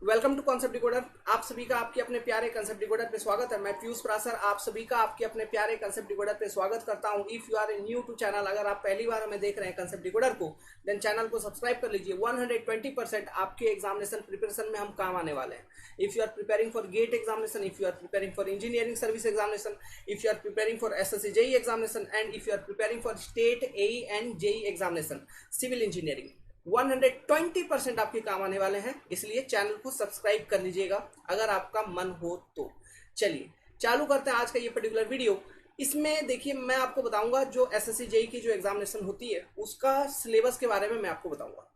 Welcome to concept decoder. आप सभी का आपके अपने प्यारे कंसेप्ट डिकोडर पे स्वागत है। मैं पीयूष प्रासर आप सभी का आपके अपने प्यारे कंसेप्ट डिकोडर पे स्वागत करता हूं। If you are new to channel, अगर आप पहली बार हमें देख रहे हैं कंसेप्ट डिकोडर को, देन चैनल को सब्सक्राइब कर लीजिए। 120% आपके एग्जामिनेशन प्रिपरेशन में हम काम आने वाले हैं। If you are preparing for GATE examination, if you are preparing for engineering service examination, if you are preparing for SSC JE examination and if you are preparing for state AE and JE examination, civil engineering, 120% आपके काम आने वाले हैं। इसलिए channel को subscribe कर लीजिएगा अगर आपका मन हो तो। चलिए चालू करते हैं आज का ये पर्टिकुलर वीडियो। इसमें देखिए, मैं आपको बताऊंगा जो एसएससी जेई की जो एग्जामिनेशन होती है उसका सिलेबस के बारे में मैं आपको बताऊंगा।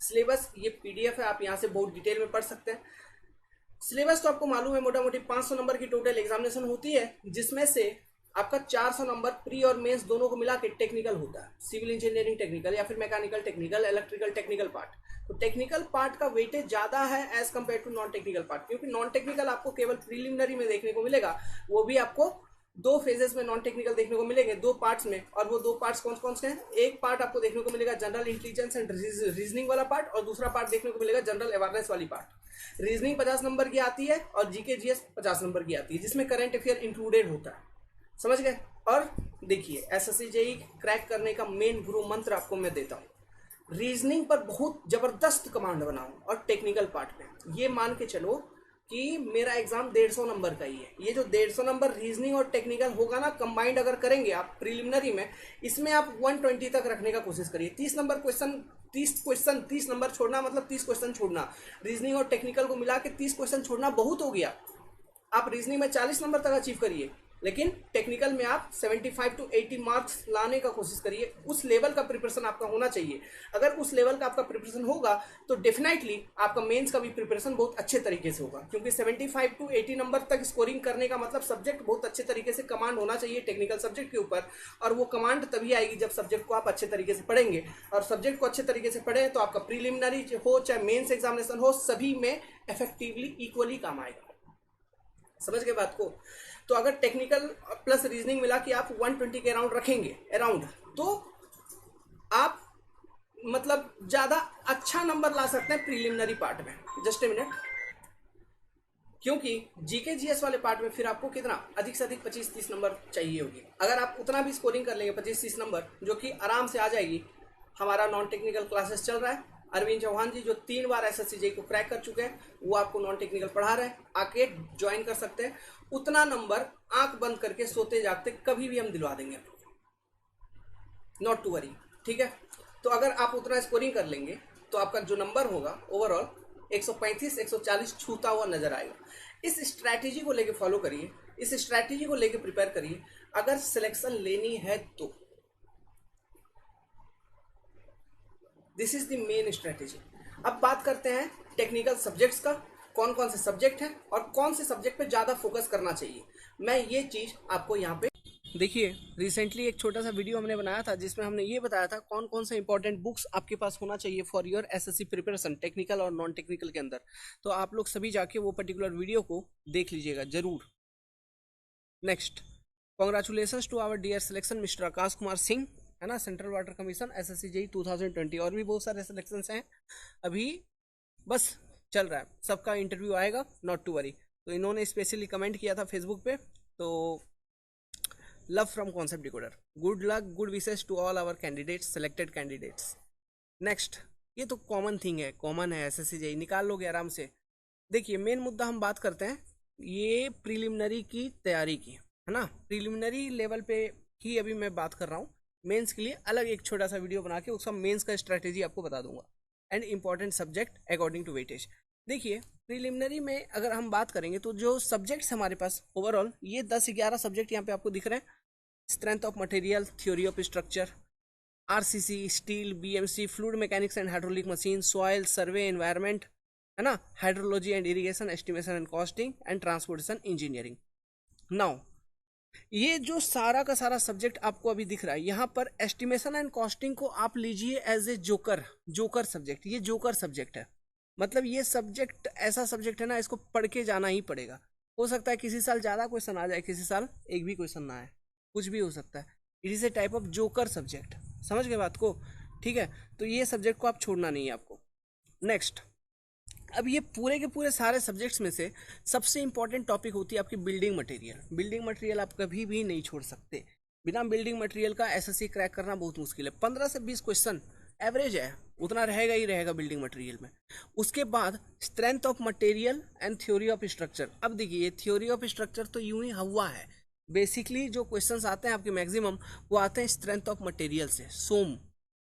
सिलेबस ये पीडीएफ है, आप यहाँ से बहुत डिटेल में पढ़ सकते हैं। सिलेबस तो आपको मालूम है, मोटा मोटी 500 नंबर की टोटल एग्जामिनेशन होती है, जिसमें से आपका 400 नंबर प्री और मेंस दोनों को मिला के टेक्निकल होता है। सिविल इंजीनियरिंग टेक्निकल या फिर mechanical technical, electrical technical part. तो टेक्निकल पार्ट का वेटेज ज्यादा है as compare to non technical part, क्योंकि नॉन टेक्निकल आपको केवल प्रीलिमिनरी में देखने को मिलेगा। वो भी आपको दो फेजेस में नॉन टेक्निकल देखने को मिलेंगे, दो पार्ट्स में। और वो दो पार्ट्स कौन कौन से हैं? एक पार्ट आपको देखने को मिलेगा जनरल इंटेलिजेंस एंड रीजनिंग वाला पार्ट, और दूसरा पार्ट देखने को मिलेगा जनरल अवेयरनेस वाली पार्ट। रीजनिंग 50 नंबर की आती है और जीके जीएस 50 नंबर की आती है, जिसमें करंट अफेयर इंक्लूडेड होता है। समझ गए? और देखिए, एसएससी जेई क्रैक करने का मेन गुरु मंत्र आपको मैं देता हूं। रीजनिंग पर बहुत जबरदस्त कमांड बनाओ और टेक्निकल पार्ट पे ये मान के चलो कि मेरा एग्जाम 150 नंबर का ही है। ये जो 150 नंबर रीजनिंग और टेक्निकल होगा ना, कंबाइंड अगर करेंगे आप प्रीलिमिनरी में, इसमें आप 120 तक रखने का कोशिश करिए। 30 नंबर क्वेश्चन, 30 नंबर छोड़ना मतलब 30 क्वेश्चन छोड़ना। रीजनिंग और टेक्निकल को मिला के 30 क्वेश्चन छोड़ना बहुत हो गया। आप रीजनिंग में 40 नंबर तक अचीव करिए, लेकिन टेक्निकल में आप 75 to 80 मार्क्स लाने का कोशिश करिए। उस लेवल का प्रिपरेशन आपका होना चाहिए। अगर उस लेवल का आपका प्रिपरेशन होगा तो डेफिनेटली आपका मेंस का भी प्रिपरेशन बहुत अच्छे तरीके से होगा, क्योंकि 75 to 80 नंबर तक स्कोरिंग करने का मतलब सब्जेक्ट बहुत अच्छे तरीके से कमांड होना चाहिए टेक्निकल सब्जेक्ट के ऊपर। और वो कमांड तभी आएगी जब सब्जेक्ट को आप अच्छे तरीके से पढ़ेंगे। और सब्जेक्ट को अच्छे तरीके से पढ़े तो आपका प्रीलिमिनरी हो चाहे मेन्स एग्जामिनेशन हो, सभी में इफेक्टिवली इक्वली काम आएगा। समझ गए बात को? तो अगर टेक्निकल प्लस रीजनिंग मिला कि आप 120 के अराउंड रखेंगे तो आप मतलब ज्यादा अच्छा नंबर ला सकते हैं प्रीलिमिनरी पार्ट में। जस्ट ए मिनट, क्योंकि जीके जीएस वाले पार्ट में फिर आपको कितना अधिक से अधिक 25-30 नंबर चाहिए होगी। अगर आप उतना भी स्कोरिंग कर लेंगे 25-30 नंबर, जो कि आराम से आ जाएगी। हमारा नॉन टेक्निकल क्लासेस चल रहा है, अरविंद चौहान जी जो 3 बार एसएससी जेई को क्रैक कर चुके हैं, वो आपको नॉन टेक्निकल पढ़ा रहे हैं, आके ज्वाइन कर सकते हैं। उतना नंबर आंख बंद करके सोते जागते कभी भी हम दिलवा देंगे, नॉट टू वरी। ठीक है? तो अगर आप उतना स्कोरिंग कर लेंगे तो आपका जो नंबर होगा ओवरऑल 135-140 छूता हुआ नजर आएगा। इस स्ट्रैटेजी को लेके फॉलो करिए, इस स्ट्रैटेजी को लेके प्रिपेयर करिए अगर सिलेक्शन लेनी है तो। This is the main strategy. अब बात करते हैं टेक्निकल सब्जेक्ट्स का, कौन कौन से सब्जेक्ट हैं और कौन से सब्जेक्ट पे ज़्यादा फोकस करना चाहिए। मैं ये चीज़ आपको यहाँ पे देखिए, रिसेंटली एक छोटा सा वीडियो हमने बनाया था जिसमें हमने ये बताया था कौन कौन से इंपॉर्टेंट बुक्स आपके पास होना चाहिए for your SSC preparation, technical और नॉन टेक्निकल के अंदर। तो आप लोग सभी जाके वो पर्टिकुलर वीडियो को देख लीजिएगा जरूर। Next, congratulations to our dear selection Mr Aakash Kumar Singh, है ना, central water commission SSC JE 2020। और भी बहुत सारे सिलेक्शन हैं अभी, बस चल रहा है, सबका इंटरव्यू आएगा, नॉट टू वरी। तो इन्होंने स्पेशली कमेंट किया था फेसबुक पे, तो love from concept decoder, good luck, good wishes to all our candidates, selected candidates. Next, ये तो कॉमन थिंग है, कॉमन है, एसएससी जेई निकाल लोगे आराम से। देखिए, मेन मुद्दा हम बात करते हैं ये प्रीलिमिनरी की तैयारी की, है ना। प्रीलिमिनरी लेवल पे ही अभी मैं बात कर रहा हूँ। मेंस के लिए अलग एक छोटा सा वीडियो बना के उसका मेंस का स्ट्रेटेजी आपको बता दूंगा, and important subject according to weightage. देखिए, प्रीलिमिनरी में अगर हम बात करेंगे तो जो सब्जेक्ट्स हमारे पास ओवरऑल ये 10-11 सब्जेक्ट यहाँ पे आपको दिख रहे हैं। Strength of material, theory of structure, RCC, steel, BMC, fluid mechanics and hydraulic machine, soil survey, environment, है ना, hydrology and irrigation, estimation and costing and transportation engineering. Now ये जो सारा का सारा सब्जेक्ट आपको अभी दिख रहा है, यहाँ पर एस्टिमेशन एंड कॉस्टिंग को आप लीजिए एज ए जोकर सब्जेक्ट। ये जोकर सब्जेक्ट है, मतलब ये सब्जेक्ट ऐसा सब्जेक्ट है ना, इसको पढ़ के जाना ही पड़ेगा। हो सकता है किसी साल ज्यादा क्वेश्चन आ जाए, किसी साल एक भी क्वेश्चन ना आए, कुछ भी हो सकता है। It is a type of joker subject. समझ गए बात को? ठीक है, तो ये सब्जेक्ट को आप छोड़ना नहीं है आपको। नेक्स्ट, अब ये पूरे के पूरे सारे सब्जेक्ट्स में से सबसे इंपॉर्टेंट टॉपिक होती है आपकी बिल्डिंग मटेरियल। बिल्डिंग मटेरियल आप कभी भी नहीं छोड़ सकते। बिना बिल्डिंग मटेरियल का एसएससी क्रैक करना बहुत मुश्किल है। 15 से 20 क्वेश्चन एवरेज है, उतना रहेगा ही रहेगा बिल्डिंग मटेरियल में। उसके बाद strength of material and theory of structure. अब देखिए ये थ्योरी ऑफ स्ट्रक्चर तो यूं ही हवा है। बेसिकली जो क्वेश्चंस आते हैं आपके मैक्सिमम वो आते हैं स्ट्रेंथ ऑफ मटेरियल से, सोम।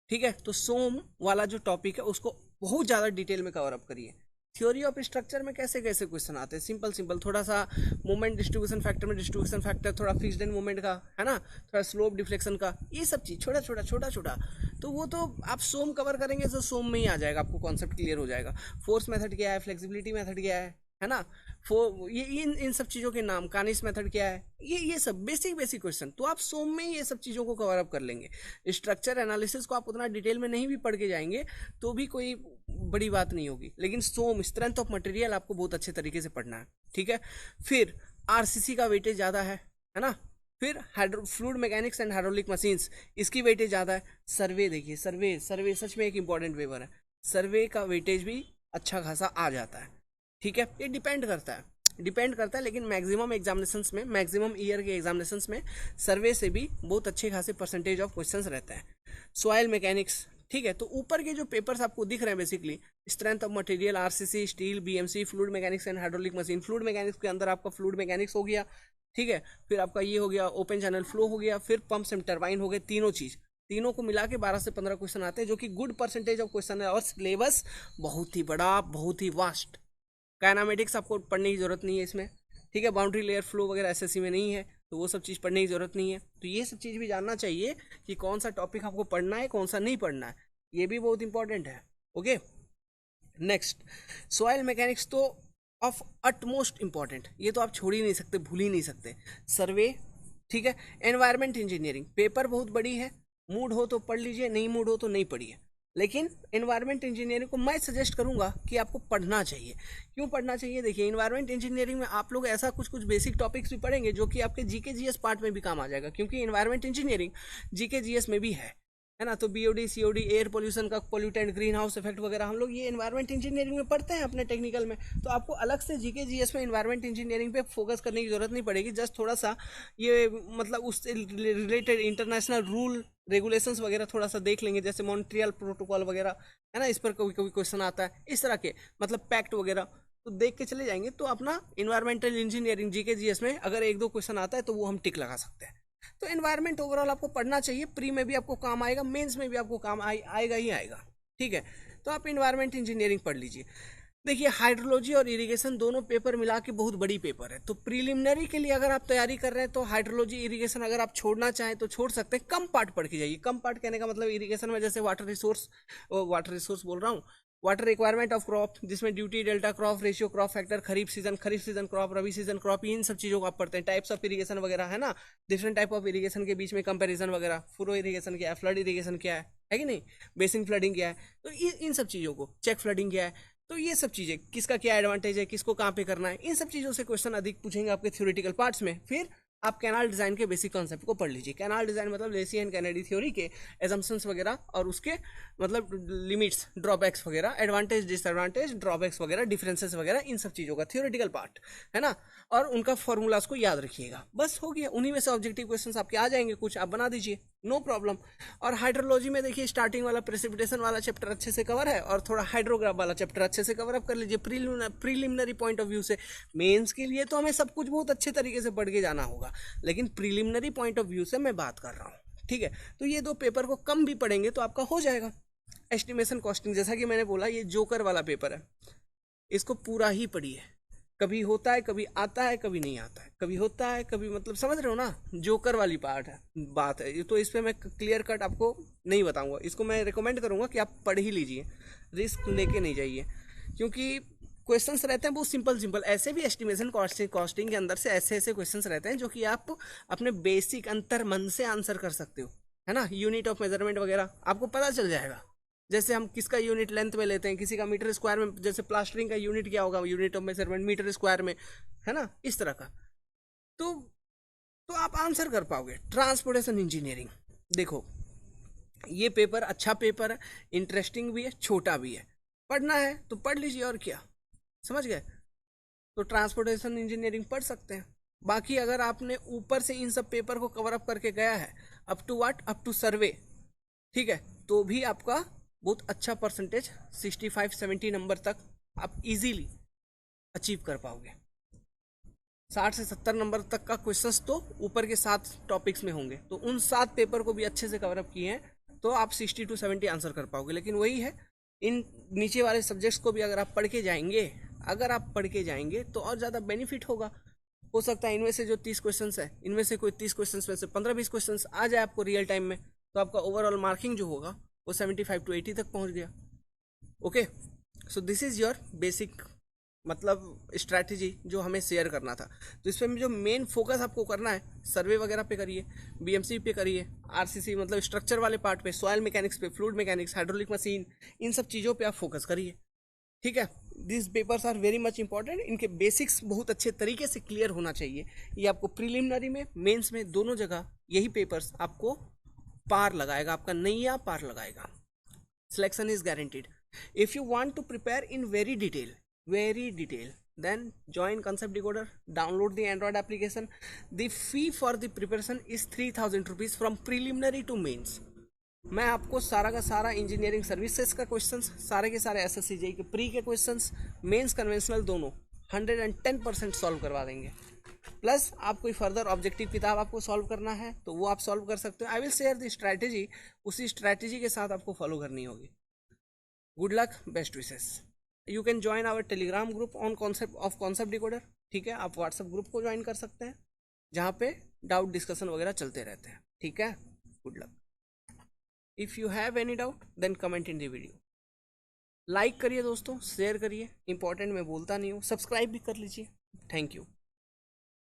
ठीक है, तो सोम वाला जो टॉपिक है उसको बहुत ज़्यादा डिटेल में कवर अप करिए। थ्योरी ऑफ स्ट्रक्चर में कैसे कैसे क्वेश्चन आते हैं, सिंपल सिंपल, थोड़ा सा मोमेंट डिस्ट्रीब्यूशन फैक्टर में डिस्ट्रीब्यूशन फैक्टर, थोड़ा फिक्स्ड एंड मोमेंट का है ना, थोड़ा स्लोप डिफ्लेक्शन का, ये सब चीज़ छोटा छोटा छोटा छोटा। तो वो तो आप सोम कवर करेंगे तो सोम में ही आ जाएगा, आपको कॉन्सेप्ट क्लियर हो जाएगा। फोर्स मेथड क्या है, फ्लेक्सिबिलिटी मेथड क्या है ना, ये इन सब चीज़ों के नाम, कानिस मेथड क्या है, ये सब बेसिक बेसिक क्वेश्चन तो आप सोम में ही ये सब चीज़ों को कवर अप कर लेंगे। स्ट्रक्चर एनालिसिस को आप उतना डिटेल में नहीं भी पढ़ के जाएंगे तो भी कोई बड़ी बात नहीं होगी, लेकिन सोम स्ट्रेंथ ऑफ मटेरियल आपको बहुत अच्छे तरीके से पढ़ना है। ठीक है, फिर आरसीसी का वेटेज ज़्यादा है ना, फिर fluid mechanics and hydraulic machines, इसकी वेटेज ज़्यादा है। सर्वे देखिए, सर्वे सर्वे सच में एक इंपॉर्टेंट पेपर है। सर्वे का वेटेज भी अच्छा खासा आ जाता है। ठीक है, ये डिपेंड करता है, लेकिन मैक्सिमम एग्जामिनेशंस में, मैक्सिमम ईयर के एग्जामिनेशंस में सर्वे से भी बहुत अच्छे खासे परसेंटेज ऑफ क्वेश्चंस रहते हैं। सॉइल मैकेनिक्स, ठीक है, तो ऊपर के जो पेपर्स आपको दिख रहे हैं basically strength of material, RCC, steel, BMC, fluid mechanics and hydraulic machine. Fluid mechanics के अंदर आपका फ्लूइड मैकेनिक्स हो गया, ठीक है, फिर आपका ये हो गया ओपन चैनल फ्लो हो गया, फिर पंप्स एंड टरबाइन हो गए। तीनों को मिला के 12 से 15 क्वेश्चन आते हैं, जो कि गुड परसेंटेज ऑफ क्वेश्चन है। और सिलेबस बहुत ही बड़ा, बहुत ही वास्ट। काइनामेटिक्स आपको पढ़ने की जरूरत नहीं है इसमें, ठीक है, बाउंड्री लेयर फ्लो वगैरह एसएससी में नहीं है, तो वो सब चीज़ पढ़ने की जरूरत नहीं है। तो ये सब चीज़ भी जानना चाहिए कि कौन सा टॉपिक आपको पढ़ना है, कौन सा नहीं पढ़ना है, ये भी बहुत इंपॉर्टेंट है। ओके, नेक्स्ट, सॉइल मैकेनिक्स तो ऑफ अटमोस्ट इंपॉर्टेंट, ये तो आप छोड़ ही नहीं सकते, भूल ही नहीं सकते। सर्वे, ठीक है, एनवायरमेंट इंजीनियरिंग, पेपर बहुत बड़ी है, मूड हो तो पढ़ लीजिए, नहीं मूड हो तो नहीं पढ़िए, लेकिन एनवायरमेंट इंजीनियरिंग को मैं सजेस्ट करूंगा कि आपको पढ़ना चाहिए। क्यों पढ़ना चाहिए, देखिए एनवायरमेंट इंजीनियरिंग में आप लोग ऐसा कुछ कुछ बेसिक टॉपिक्स भी पढ़ेंगे जो कि आपके जीके जीएस पार्ट में भी काम आ जाएगा, क्योंकि एनवायरमेंट इंजीनियरिंग जीके जीएस में भी है ना। तो बीओडी, सीओडी, एयर पोल्यूशन का पोल्यूटेंट, ग्रीन हाउस इफेक्ट वगैरह हम लोग ये एनवायरमेंट इंजीनियरिंग में पढ़ते हैं अपने टेक्निकल में। तो आपको अलग से जीके जीएस में एनवायरमेंट इंजीनियरिंग पे फोकस करने की जरूरत नहीं पड़ेगी। जस्ट थोड़ा सा ये मतलब उससे रिलेटेड इंटरनेशनल रूल रेगुलेशंस वगैरह थोड़ा सा देख लेंगे, जैसे मॉन्ट्रियल प्रोटोकॉल वगैरह है ना, इस पर कभी कभी क्वेश्चन आता है, इस तरह के मतलब पैक्ट वगैरह तो देख के चले जाएंगे, तो अपना इन्वायरमेंटल इंजीनियरिंग जीके जीएस में अगर एक दो क्वेश्चन आता है तो वो हम टिक लगा सकते हैं। तो एनवायरमेंट ओवरऑल आपको पढ़ना चाहिए, प्री में भी आपको काम आएगा, मेंस में भी आपको काम आएगा ही आएगा। ठीक है, तो आप एनवायरमेंट इंजीनियरिंग पढ़ लीजिए। देखिए हाइड्रोलॉजी और इरिगेशन दोनों पेपर मिला के बहुत बड़ी पेपर है, तो प्रीलिमिनरी के लिए अगर आप तैयारी कर रहे हैं तो हाइड्रोलॉजी इरिगेशन अगर आप छोड़ना चाहें तो छोड़ सकते हैं। कम पार्ट पढ़ के जाइए। कम पार्ट कहने का मतलब इरिगेशन में जैसे वाटर रिसोर्स बोल रहा हूँ, वाटर रिक्वायरमेंट ऑफ क्रॉप, जिसमें duty, delta crop ratio, crop factor, kharif season crop, rabi season crop, इन सब चीज़ों को आप पढ़ते हैं। टाइप्स ऑफ इरिगेशन वगैरह है ना, डिफरेंट टाइप ऑफ इरिगेशन के बीच में कंपैरिजन वगैरह, फुरो इरिगेशन क्या है, फ्लड इरिगेशन क्या है कि नहीं, बेसिन फ्लडिंग क्या है, तो इन सब चीज़ों को, चेक फ्लडिंग क्या है, तो ये सब चीज़ें किसका क्या एडवांटेज है, किसको कहाँ पे करना है, इन सब चीज़ों से क्वेश्चन अधिक पूछेंगे आपके थ्योरेटिकल पार्ट्स में। फिर आप कैनाल डिजाइन के बेसिक कॉन्सेप्ट को पढ़ लीजिए। कैनाल डिजाइन मतलब लेसी एंड कैनेडी थ्योरी के एजम्पशंस वगैरह और उसके मतलब लिमिट्स, ड्रॉबैक्स वगैरह, एडवांटेज, डिसएडवांटेज, ड्रॉबैक्स वगैरह, डिफरेंसेस वगैरह, इन सब चीज़ों का थ्योरेटिकल पार्ट है ना, और उनका फॉर्मूलाज को याद रखिएगा, बस हो गया। उन्हीं में से ऑब्जेक्टिव क्वेश्चन आपके आ जाएंगे, कुछ आप बना दीजिए, नो प्रॉब्लम। और हाइड्रोलॉजी में देखिए स्टार्टिंग वाला प्रेसिपिटेशन वाला चैप्टर अच्छे से कवर है और थोड़ा हाइड्रोग्राफ वाला चैप्टर अच्छे से कवर अप कर लीजिए प्रीलिमिनरी पॉइंट ऑफ व्यू से। मेंस के लिए तो हमें सब कुछ बहुत अच्छे तरीके से पढ़ के जाना होगा, लेकिन प्रीलिमिनरी पॉइंट ऑफ व्यू से मैं बात कर रहा हूँ। ठीक है, तो ये दो पेपर को कम भी पढ़ेंगे तो आपका हो जाएगा। एस्टिमेशन कॉस्टिंग, जैसा कि मैंने बोला, ये जोकर वाला पेपर है, इसको पूरा ही पढ़िए। कभी होता है, कभी आता है, कभी नहीं आता है, कभी होता है, कभी मतलब समझ रहे हो ना, जोकर वाली पार्ट है, बात है। तो इस पर मैं क्लियर कट आपको नहीं बताऊंगा, इसको मैं रिकमेंड करूंगा कि आप पढ़ ही लीजिए, रिस्क लेके नहीं जाइए, क्योंकि क्वेश्चंस रहते हैं बहुत सिंपल सिंपल। ऐसे भी एस्टिमेशन कॉस्टिंग के अंदर से ऐसे ऐसे क्वेश्चंस रहते हैं जो कि आप अपने बेसिक अंतर मन से आंसर कर सकते हो, है ना। यूनिट ऑफ मेजरमेंट वगैरह आपको पता चल जाएगा, जैसे हम किसका यूनिट लेंथ में लेते हैं, किसी का मीटर स्क्वायर में, जैसे प्लास्टरिंग का यूनिट क्या होगा, unit of measurement metre square में, है ना, इस तरह का। तो आप आंसर कर पाओगे। ट्रांसपोर्टेशन इंजीनियरिंग, देखो ये पेपर अच्छा पेपर है, इंटरेस्टिंग भी है, छोटा भी है, पढ़ना है तो पढ़ लीजिए और क्या। समझ गए? तो ट्रांसपोर्टेशन इंजीनियरिंग पढ़ सकते हैं। बाकी अगर आपने ऊपर से इन सब पेपर को कवर अप करके गया है up to what, up to survey, ठीक है, तो भी आपका बहुत अच्छा परसेंटेज 65-70 नंबर तक आप इजीली अचीव कर पाओगे। 60 से 70 नंबर तक का क्वेश्चंस तो ऊपर के 7 टॉपिक्स में होंगे, तो उन 7 पेपर को भी अच्छे से कवर अप किए हैं तो आप 60 to 70 आंसर कर पाओगे। लेकिन वही है, इन नीचे वाले सब्जेक्ट्स को भी अगर आप पढ़ के जाएंगे, तो और ज़्यादा बेनिफिट होगा। हो सकता है इनमें से जो 30 क्वेश्चन है, इनमें से कोई 30 क्वेश्चन में से 15-20 क्वेश्चन आ जाए आपको रियल टाइम में, तो आपका ओवरऑल मार्किंग जो होगा वो 75 to 80 तक पहुंच गया। Okay, so this is your basic मतलब स्ट्रैटेजी जो हमें शेयर करना था। तो इसमें जो मेन फोकस आपको करना है, सर्वे वगैरह पे करिए, बीएमसी पे करिए, आरसीसी मतलब स्ट्रक्चर वाले पार्ट पे, सॉयल मैकेनिक्स पे, फ्लूइड मैकेनिक्स, हाइड्रोलिक मशीन, इन सब चीज़ों पे आप फोकस करिए। ठीक है, this papers are very much important. इनके बेसिक्स बहुत अच्छे तरीके से क्लियर होना चाहिए। ये आपको प्रीलिमिनरी में, मेंस में, दोनों जगह यही पेपर्स आपको पार लगाएगा, आपका नैया पार लगाएगा। Selection is guaranteed. If you want to prepare in very detail, then join Concept Decoder, download the Android application. The fee for the preparation is 3,000 rupees from preliminary to mains. मैं आपको सारा का सारा इंजीनियरिंग सर्विसेज का questions, सारे के सारे SSC JEE के प्री के क्वेश्चंस, मेंस कन्वेंशनल दोनों 110% सॉल्व करवा देंगे। प्लस आप कोई फर्दर ऑब्जेक्टिव किताब आपको सॉल्व करना है तो वो आप सॉल्व कर सकते हो। I will share the strategy, उसी स्ट्रैटेजी के साथ आपको फॉलो करनी होगी। Good luck, best wishes. You can join our Telegram group on concept decoder. ठीक है, आप व्हाट्सएप ग्रुप को ज्वाइन कर सकते हैं जहाँ पे डाउट डिस्कशन वगैरह चलते रहते हैं। ठीक है, good luck. If you have any doubt then comment in the video. Like करिए दोस्तों, शेयर करिए, इंपॉर्टेंट मैं बोलता नहीं हूँ, सब्सक्राइब भी कर लीजिए। Thank you.